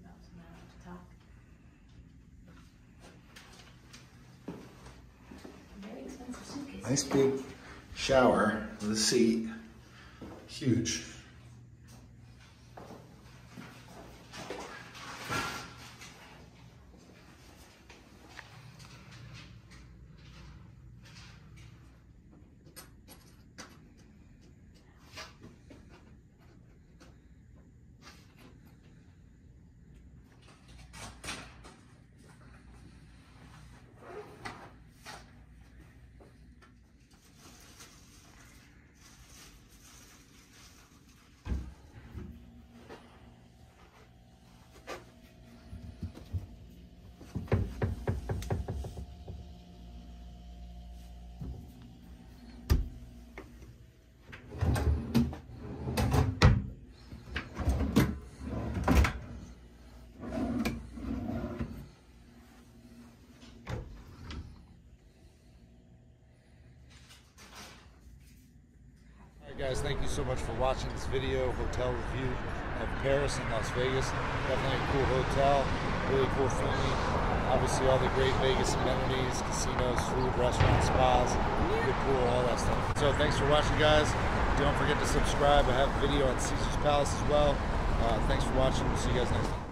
to talk. Very expensive suitcase. Nice big shower with a seat. Huge. Guys, thank you so much for watching this video, hotel review of Paris and Las Vegas. Definitely a cool hotel, really cool theming. Obviously all the great Vegas amenities, casinos, food, restaurants, spas, good pool, all that stuff. So thanks for watching, guys. Don't forget to subscribe. I have a video on Caesar's Palace as well. Thanks for watching. We'll see you guys next time.